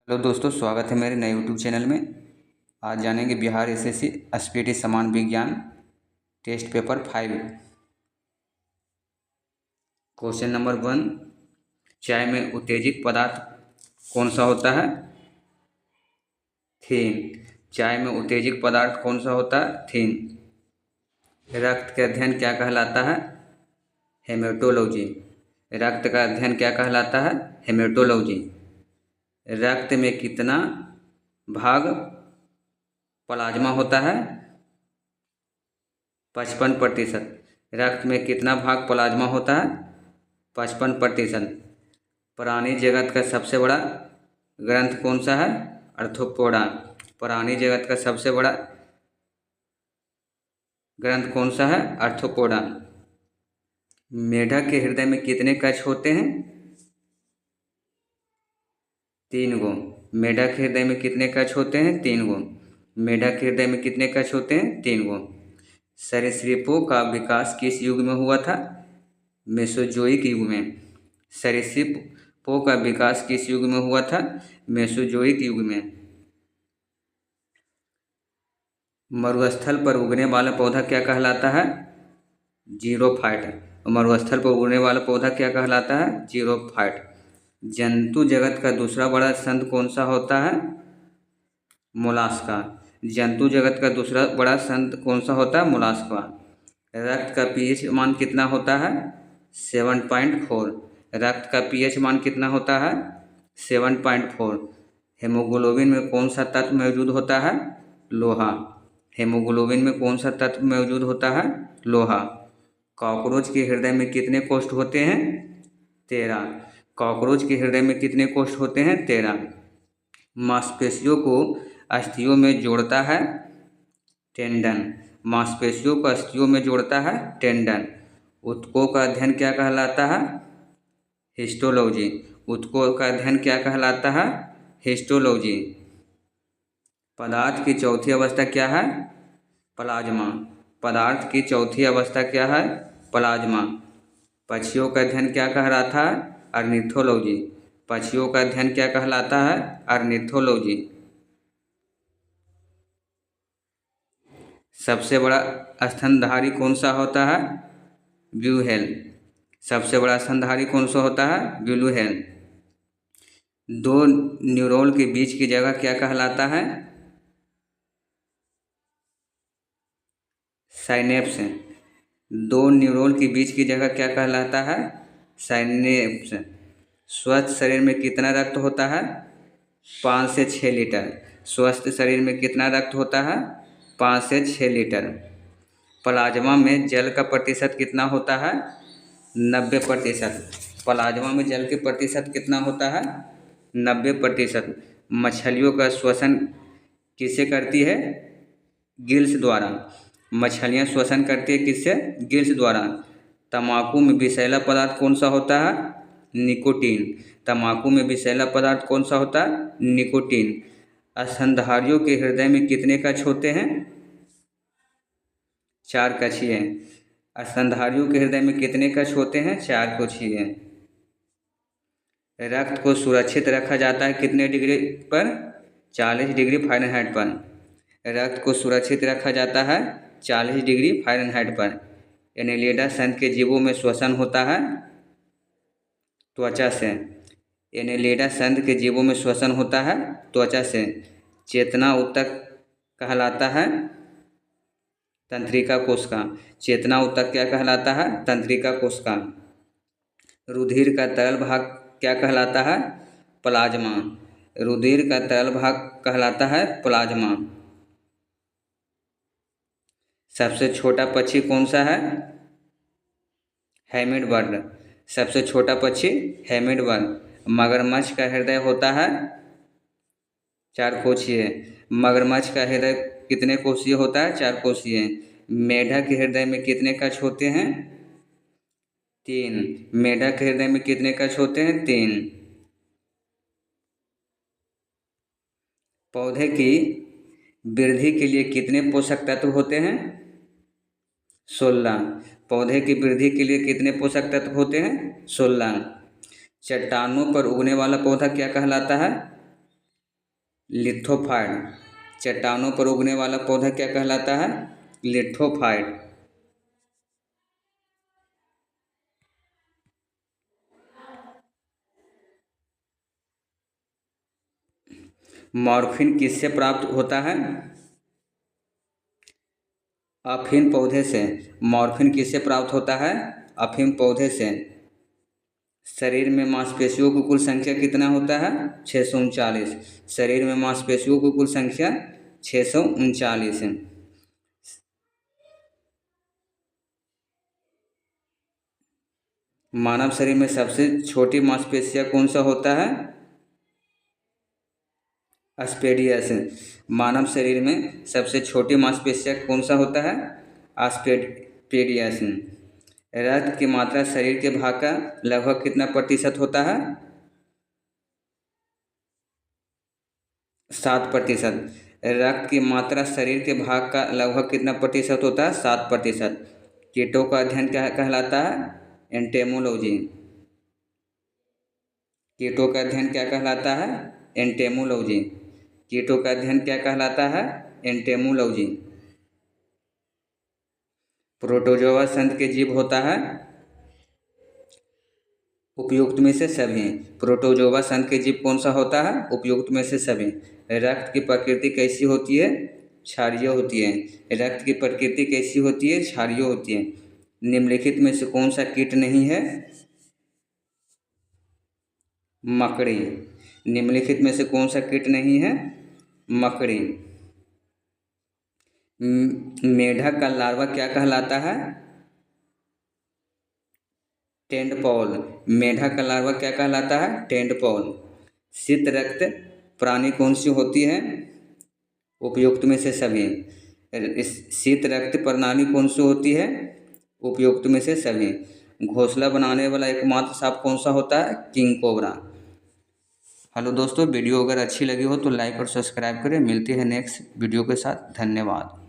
Hello दोस्तों, स्वागत है मेरे नए यूट्यूब चैनल में। आज जानेंगे बिहार एसएससी एसपीटी समान विज्ञान टेस्ट पेपर 5। क्वेश्चन नंबर 1, चाय में उत्तेजक पदार्थ कौन सा होता है? थीन। चाय में उत्तेजक पदार्थ कौन सा होता है? थीन। रक्त का अध्ययन क्या कहलाता है? हेमेटोलॉजी। रक्त का अध्ययन क्या कहलाता है? हेमेटोलॉजी। रक्त में कितना भाग प्लाज्मा होता है? 55%। रक्त में कितना भाग प्लाज्मा होता है? 55%। प्राणी जगत का सबसे बड़ा ग्रंथ कौन सा है? अर्थोपोडा। प्राणी जगत का सबसे बड़ा ग्रंथ कौन सा है? अर्थोपोडा। मेढक के हृदय में कितने कक्ष होते हैं? 3 गो। मेढक के हृदय में कितने कक्ष होते हैं? 3 गो। मेढक के हृदय में कितने कक्ष होते हैं? 3 गो। सरीसृपों का विकास किस युग में हुआ था? मेसोजोइक युग में। सरीसृपों का विकास किस युग में हुआ था? मेसोजोइक युग में। मरुस्थल पर उगने वाला पौधा क्या कहलाता है? जीरोफाइट। मरुस्थल पर उगने वाला पौधा क्या कहलाता है? जीरोफाइट। जंतु जगत का दूसरा बड़ा संघ कौन सा होता है? मोलास्का। जंतु जगत का दूसरा बड़ा संघ कौन सा होता है? मोलास्का। रक्त का पीएच मान कितना होता है? 7.4। रक्त का पीएच मान कितना होता है? 7.4। हेमोग्लोबिन में कौन सा तत्व मौजूद होता है? लोहा। हेमोग्लोबिन में कौन सा तत्व मौजूद होता है? लोहा। कॉकरोच के हृदय में कितने कोष्ठ होते हैं? 13। कॉकरोच के हृदय में कितने कोष्ठ होते हैं? 13। मांसपेशियों को अस्थियों में जोड़ता है टेंडन। मांसपेशियों को अस्थियों में जोड़ता है टेंडन। ऊतकों का अध्ययन क्या कहलाता है? हिस्टोलॉजी। ऊतकों का अध्ययन क्या कहलाता है? हिस्टोलॉजी। पदार्थ की चौथी अवस्था क्या है? प्लाज्मा। पदार्थ की चौथी अवस्था क्या है? प्लाज्मा। पक्षियों का अध्ययन क्या कहलाता है? ऑर्निथोलॉजी। पक्षियों का अध्ययन क्या कहलाता है? ऑर्निथोलॉजी। सबसे बड़ा स्तनधारी कौन सा होता है? ब्यूहेल। सबसे बड़ा स्तनधारी कौन सा होता है? ब्यूहेल। दो न्यूरॉन के बीच की जगह क्या कहलाता है? साइनेप्स। दो न्यूरॉन के बीच की जगह क्या कहलाता है? साइनेप्स। स्वस्थ शरीर में कितना रक्त होता है? 5 से 6 लीटर। स्वस्थ शरीर में कितना रक्त होता है? 5 से 6 लीटर। प्लाज्मा में जल का प्रतिशत कितना होता है? 90%। प्लाज्मा में जल के प्रतिशत कितना होता है? 90%। मछलियों का श्वसन किससे करती है? गिल्स द्वारा। मछलियाँ श्वसन करती है किससे? गिल्स द्वारा। तम्बाकू में विषैला पदार्थ कौन सा होता है? निकोटीन। तम्बाकू में विषैला पदार्थ कौन सा होता है? निकोटीन। स्तनधारियों के हृदय में कितने कक्ष होते हैं? 4 कक्षीय हैं। स्तनधारियों के हृदय में कितने कक्ष होते हैं? 4 कक्षीय हैं। रक्त को सुरक्षित रखा जाता है कितने डिग्री पर? 40 डिग्री फ़ारेनहाइट पर। रक्त को सुरक्षित रखा जाता है 40 डिग्री फ़ारेनहाइट पर। एनेलिडा संघ के जीवों में श्वसन होता है त्वचा से। एनेलिडा संघ के जीवों में श्वसन होता है त्वचा से। चेतना ऊतक कहलाता है तंत्रिका कोशिका। चेतना ऊतक क्या कहलाता है? तंत्रिका कोशिका। रुधिर का तरल भाग क्या कहलाता है? प्लाज्मा। रुधिर का तरल भाग कहलाता है प्लाज्मा। सबसे छोटा पक्षी कौन सा है? हैमिड बर्ड। सबसे छोटा पक्षी हैमिड बर्ड। मगरमच्छ का हृदय होता है 4 कोशीय। मगरमच्छ का हृदय कितने कोशीय होता है? 4 कोशीय। मेढक के हृदय में कितने कक्ष होते हैं? 3। मेढक के हृदय में कितने कक्ष होते हैं? 3। पौधे की वृद्धि के लिए कितने पोषक तत्व होते हैं? 16। पौधे की वृद्धि के लिए कितने पोषक तत्व होते हैं? 16। चट्टानों पर उगने वाला पौधा क्या कहलाता है? लिथोफाइट। चट्टानों पर उगने वाला पौधा क्या कहलाता है? लिथोफाइट। मॉर्फिन किससे प्राप्त होता है? अफीम पौधे से। मॉर्फिन किससे प्राप्त होता है? अफीम पौधे से। शरीर में मांसपेशियों की कुल संख्या कितना होता है? 639। शरीर में मांसपेशियों की कुल संख्या 639 है। मानव शरीर में सबसे छोटी मांसपेशियां कौन सा होता है? एस्पेडियस। मानव शरीर में सबसे छोटी मांसपेशियां कौन सा होता है? एस्पेडियस। रक्त की मात्रा शरीर के भाग का लगभग कितना प्रतिशत होता है? 7%। रक्त की मात्रा शरीर के भाग का लगभग कितना प्रतिशत होता है? 7%। कीटों का अध्ययन क्या कहलाता है? एंटेमोलॉजी। कीटों का अध्ययन क्या कहलाता है? एंटेमोलॉजी। कीटों का अध्ययन क्या कहलाता है? एंटेमोलॉजी। प्रोटोजोआ संघ के जीव होता है? उपयुक्त में से सभी। प्रोटोजोआ संघ के जीव कौन सा होता है? उपयुक्त में से सभी। रक्त की प्रकृति कैसी होती है? क्षारीय होती है। रक्त की प्रकृति कैसी होती है? क्षारीय होती है। निम्नलिखित में से कौन सा कीट नहीं है? मकड़ी। निम्नलिखित में से कौन सा कीट नहीं है? मकड़ी। मेढक का लार्वा क्या कहलाता है? टेंडपॉल। मेढक का लार्वा क्या कहलाता है? टेंडपॉल। शीत रक्त प्राणी कौन सी होती है? उपयुक्त में से सभी। इस शीत रक्त प्रणाली कौन सी होती है? उपयुक्त में से सभी। घोंसला बनाने वाला एकमात्र सांप कौन सा होता है? King cobra. हेलो दोस्तों, वीडियो अगर अच्छी लगी हो तो लाइक और सब्सक्राइब करें। मिलती है नेक्स्ट वीडियो के साथ। धन्यवाद।